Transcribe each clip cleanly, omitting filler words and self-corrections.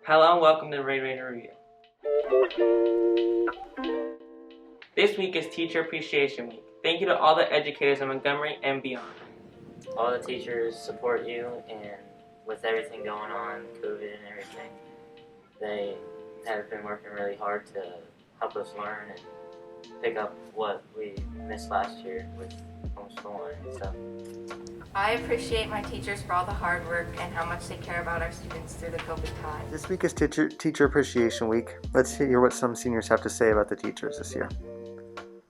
Hello and welcome to Ray Review. This week is Teacher Appreciation Week. Thank you to all the educators in Montgomery and beyond. All the teachers support you, and with everything going on, COVID and everything, they have been working really hard to help us learn and pick up what we missed last year with homeschooling and stuff. I appreciate my teachers for all the hard work and how much they care about our students through the COVID time. This week is Teacher Appreciation Week. Let's hear what some seniors have to say about the teachers this year.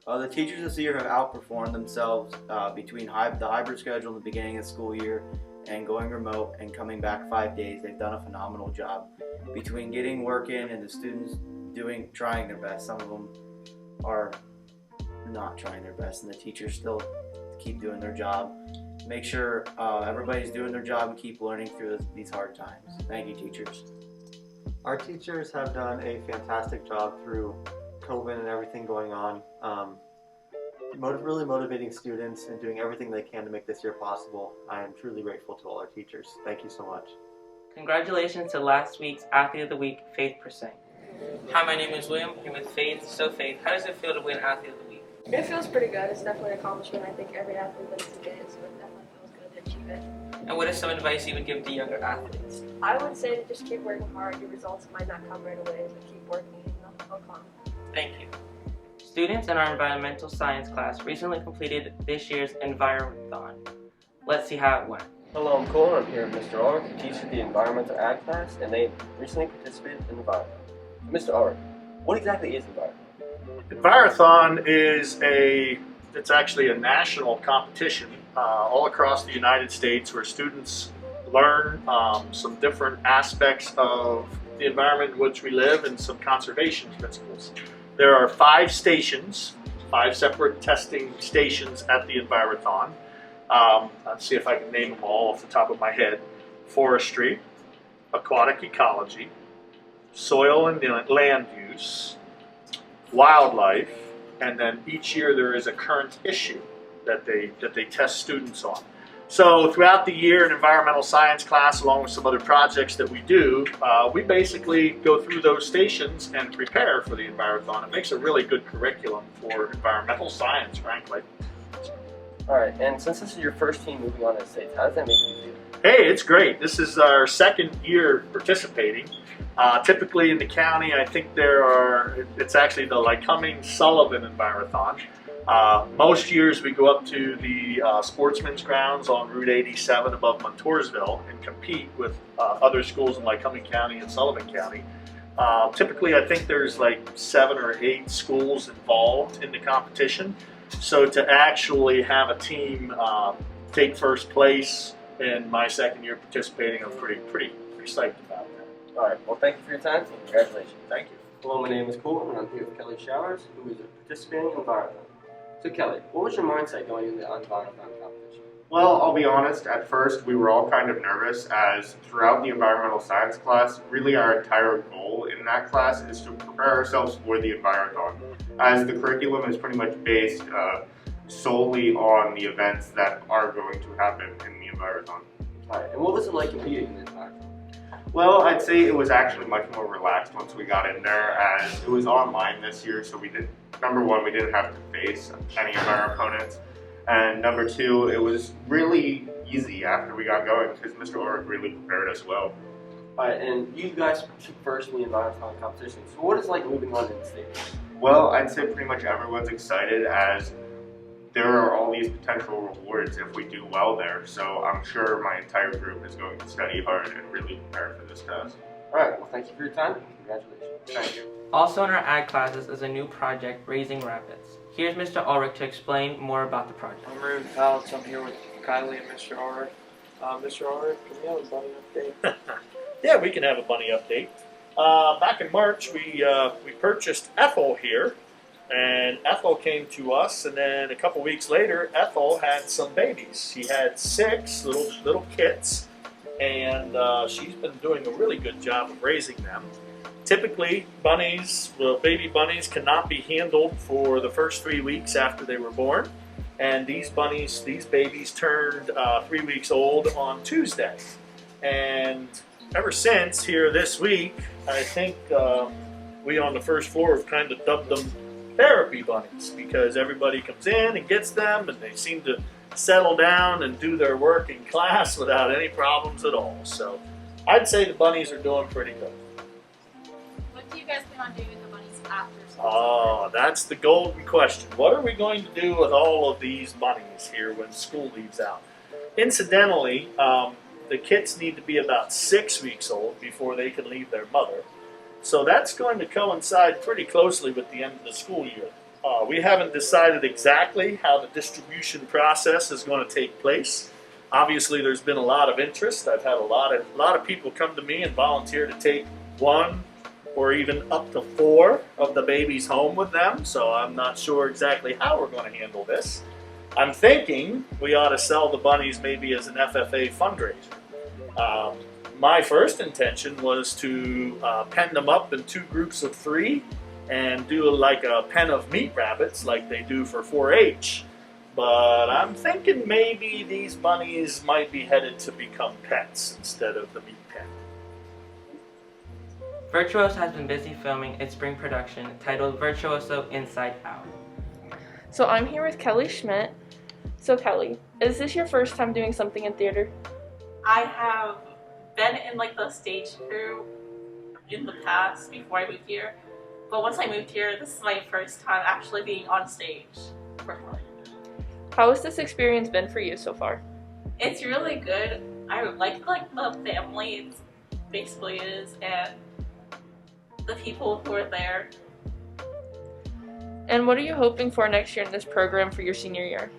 The teachers this year have outperformed themselves between the hybrid schedule in the beginning of the school year and going remote and coming back 5 days. They've done a phenomenal job between getting work in and the students trying their best. Some of them are not trying their best, and the teachers still keep doing their job. Make sure everybody's doing their job and keep learning through these hard times. Thank you, teachers. Our teachers have done a fantastic job through COVID and everything going on, really motivating students and doing everything they can to make this year possible. I am truly grateful to all our teachers. Thank you so much. Congratulations to last week's Athlete of the Week, Faith Persing. Hi, my name is William. I'm with Faith. So Faith, how does it feel to win Athlete of the Week? It feels pretty good. It's definitely an accomplishment. I think every athlete likes to get it, so it definitely feels good to achieve it. And what is some advice you would give to younger athletes? I would say to just keep working hard. Your results might not come right away, but keep working and they'll come. Thank you. Students in our environmental science class recently completed this year's Environthon. Let's see how it went. Hello, I'm Cole, and I'm here with Mr. Ulrich, who teaches the environmental ag class, and they recently participated in Environthon. Mr. Ulrich, what exactly is Environthon? Environthon it's actually a national competition all across the United States where students learn some different aspects of the environment in which we live and some conservation principles. There are 5 stations, 5 separate testing stations at the Environthon. Let's see if I can name them all off the top of my head. Forestry, aquatic ecology, soil and land use, wildlife, and then each year there is a current issue that they test students on. So throughout the year in environmental science class, along with some other projects that we do, we basically go through those stations and prepare for the Environthon. It makes a really good curriculum for environmental science, frankly. Alright, and since this is your first team moving on to the States, how does that make you feel? Hey, it's great. This is our second year participating. Typically in the county, I think it's actually the Lycoming-Sullivan Environthon. Most years we go up to the Sportsman's Grounds on Route 87 above Montoursville and compete with other schools in Lycoming County and Sullivan County. Typically I think there's like 7 or 8 schools involved in the competition. So to actually have a team take first place in my second year participating, I'm pretty psyched about that. Alright, well thank you for your time and congratulations. Thank you. Hello, my name is Cole, and I'm here with Kelly Showers, who is participating in Environthon. So Kelly, what was your mindset going into the Environthon competition? Well, I'll be honest, at first we were all kind of nervous as throughout the environmental science class, really our entire goal in that class is to prepare ourselves for the Environthon, as the curriculum is pretty much based solely on the events that are going to happen in the Environthon. Alright, and what was it like competing in the Environthon? Well, I'd say it was actually much more relaxed once we got in there, as it was online this year, so number one, we didn't have to face any of our opponents, and number 2, it was really easy after we got going because Mr. Ulrich really prepared us well. Alright, and you guys took first in the Environthon competition, so what is it like moving on to the States? Well, I'd say pretty much everyone's excited as there are all these potential rewards if we do well there, so I'm sure my entire group is going to study hard and really prepare for this test. Alright, well thank you for your time and congratulations. Thank you. Also in our ag classes is a new project, Raising Rabbits. Here's Mr. Ulrich to explain more about the project. I'm Ruben Palitz. I'm here with Kylie and Mr. Ulrich. Mr. Ulrich, can we have a bunny update? Yeah, we can have a bunny update. Back in March, we purchased Ethel here, and Ethel came to us, and then a couple weeks later, Ethel had some babies. She had 6 little kits, and she's been doing a really good job of raising them. Typically, baby bunnies cannot be handled for the first 3 weeks after they were born, and these babies turned 3 weeks old on Tuesday. And ever since here this week, I think we on the first floor have kind of dubbed them therapy bunnies because everybody comes in and gets them and they seem to settle down and do their work in class without any problems at all. So I'd say the bunnies are doing pretty good. What do you guys plan on doing with the bunnies after school? Oh, that's the golden question. What are we going to do with all of these bunnies here when school leaves out? Incidentally, the kits need to be about 6 weeks old before they can leave their mother. So that's going to coincide pretty closely with the end of the school year. We haven't decided exactly how the distribution process is going to take place. Obviously, there's been a lot of interest. I've had a lot of people come to me and volunteer to take 1 or even up to 4 of the babies home with them. So I'm not sure exactly how we're going to handle this. I'm thinking we ought to sell the bunnies maybe as an FFA fundraiser. My first intention was to pen them up in 2 groups of 3 and do like a pen of meat rabbits like they do for 4-H. But I'm thinking maybe these bunnies might be headed to become pets instead of the meat pen. Virtuoso has been busy filming its spring production titled Virtuoso Inside Out. So I'm here with Kelly Schmidt. So Kelly, is this your first time doing something in theater? I have been in like the stage crew in the past before I moved here, but once I moved here, this is my first time actually being on stage performing. How has this experience been for you so far? It's really good. I like the family it basically is, and the people who are there. And what are you hoping for next year in this program for your senior year?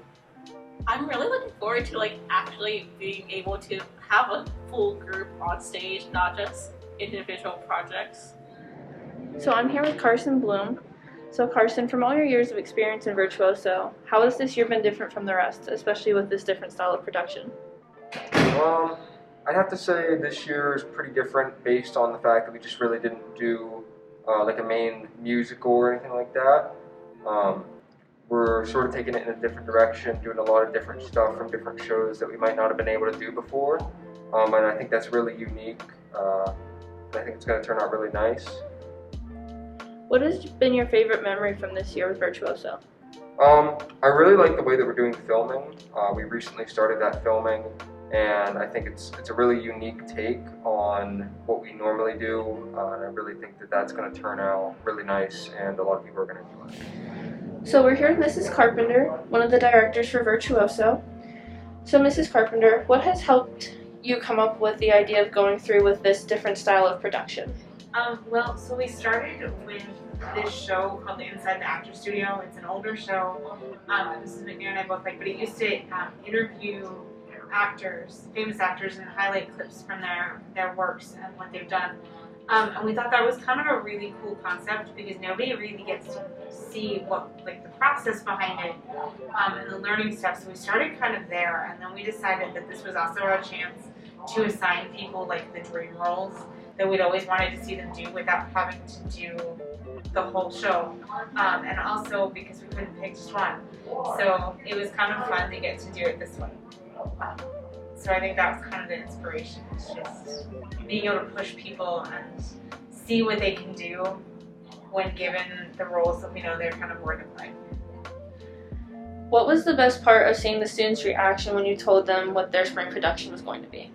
I'm really looking forward to like actually being able to have a full group on stage, not just individual projects. So I'm here with Carson Bloom. So Carson, from all your years of experience in Virtuoso, how has this year been different from the rest, especially with this different style of production? I'd have to say this year is pretty different based on the fact that we just really didn't do like a main musical or anything like that. We're sort of taking it in a different direction, doing a lot of different stuff from different shows that we might not have been able to do before. And I think that's really unique. I think it's going to turn out really nice. What has been your favorite memory from this year with Virtuoso? I really like the way that we're doing filming. We recently started that filming, and I think it's a really unique take on what we normally do, and I really think that that's going to turn out really nice, and a lot of people are going to enjoy it. So we're here with Mrs. Carpenter, one of the directors for Virtuoso. So Mrs. Carpenter, what has helped you come up with the idea of going through with this different style of production? So we started with this show called the Inside the Actor Studio. It's an older show. Mrs. McNair and I both like, but it used to interview actors, famous actors, and highlight clips from their works and what they've done. And we thought that was kind of a really cool concept because nobody really gets to see what the process behind it and the learning stuff. So we started kind of there, and then we decided that this was also our chance to assign people like the dream roles that we'd always wanted to see them do without having to do the whole show. And also because we couldn't pick just one. So it was kind of fun to get to do it this way. So I think that was kind of the inspiration. It's just being able to push people and see what they can do when given the roles that we know they're kind of worth to play. What was the best part of seeing the students' reaction when you told them what their spring production was going to be?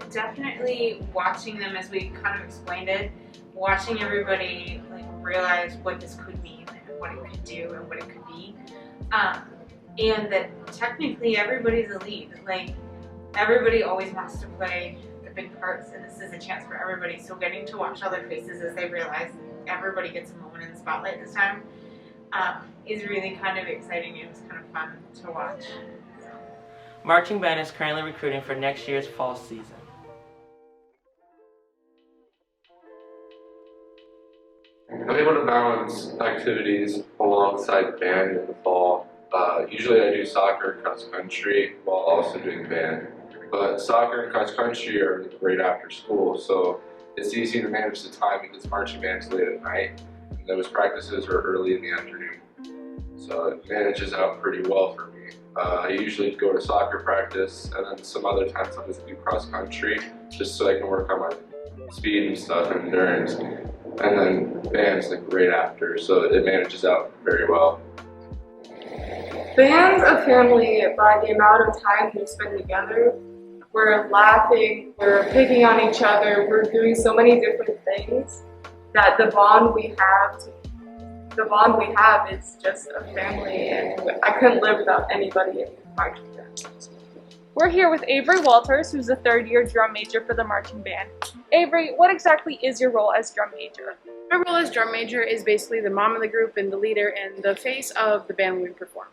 Definitely watching them as we kind of explained it, watching everybody realize what this could mean and what it could do and what it could be. And that technically everybody's a lead. Everybody always wants to play the big parts, and this is a chance for everybody. So getting to watch all their faces as they realize everybody gets a moment in the spotlight this time is really kind of exciting. It was kind of fun to watch. Marching band is currently recruiting for next year's fall season. I'm able to balance activities alongside band in the fall. Usually I do soccer and cross country while also doing band. But soccer and cross country are right after school, so it's easy to manage the time because marching band's late at night and those practices are early in the afternoon. so it manages out pretty well for me. I usually go to soccer practice, and then some other times I'll just do cross country, just so I can work on my speed and stuff and endurance. And then band's like right after, so it manages out very well. Band's a family by the amount of time we spend together. We're laughing, we're picking on each other, we're doing so many different things that the bond we have is just a family, and I couldn't live without anybody in marching band. We're here with Avery Walters, who's a third-year drum major for the marching band. Avery, what exactly is your role as drum major? My role as drum major is basically the mom of the group and the leader and the face of the band when we perform.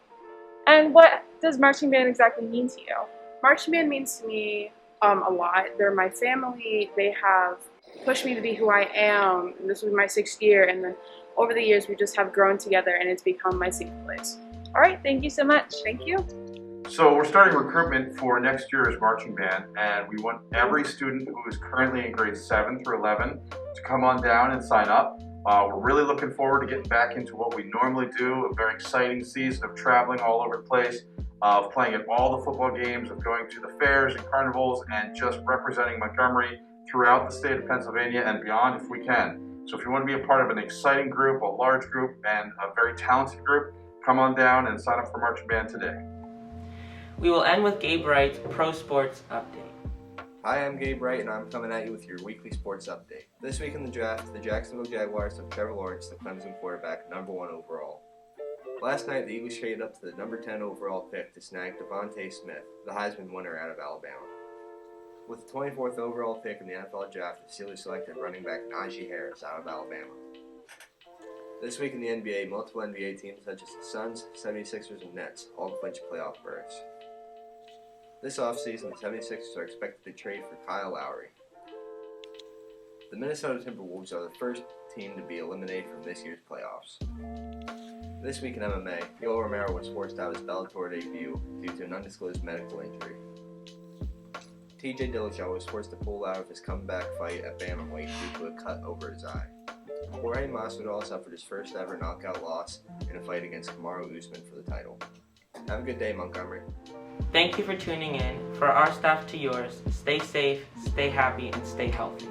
And what does marching band exactly mean to you? Marching band means to me a lot. They're my family. They have pushed me to be who I am. And this was my 6th year, and then over the years we just have grown together, and it's become my safe place. All right, thank you so much. Thank you. So we're starting recruitment for next year's marching band, and we want every student who is currently in grades 7 through 11 to come on down and sign up. We're really looking forward to getting back into what we normally do, a very exciting season of traveling all over the place, of playing at all the football games, of going to the fairs and carnivals, and just representing Montgomery throughout the state of Pennsylvania and beyond if we can. So if you want to be a part of an exciting group, a large group, and a very talented group, come on down and sign up for marching band today. We will end with Gabe Wright's Pro Sports Update. Hi, I'm Gabe Wright, and I'm coming at you with your weekly sports update. This week in the draft, the Jacksonville Jaguars took Trevor Lawrence, the Clemson quarterback, #1 overall. Last night, the Eagles traded up to the number 10 overall pick to snag Devontae Smith, the Heisman winner out of Alabama. With the 24th overall pick in the NFL draft, the Steelers selected running back Najee Harris out of Alabama. This week in the NBA, multiple NBA teams such as the Suns, 76ers, and Nets all clinched playoff berths. This offseason, the 76ers are expected to trade for Kyle Lowry. The Minnesota Timberwolves are the first team to be eliminated from this year's playoffs. This week in MMA, Yoel Romero was forced out of his Bellator debut due to an undisclosed medical injury. TJ Dillashaw was forced to pull out of his comeback fight at bantamweight due to a cut over his eye. Jorge Masvidal suffered his first ever knockout loss in a fight against Kamaru Usman for the title. Have a good day, Montgomery. Thank you for tuning in. For our staff to yours, stay safe, stay happy, and stay healthy.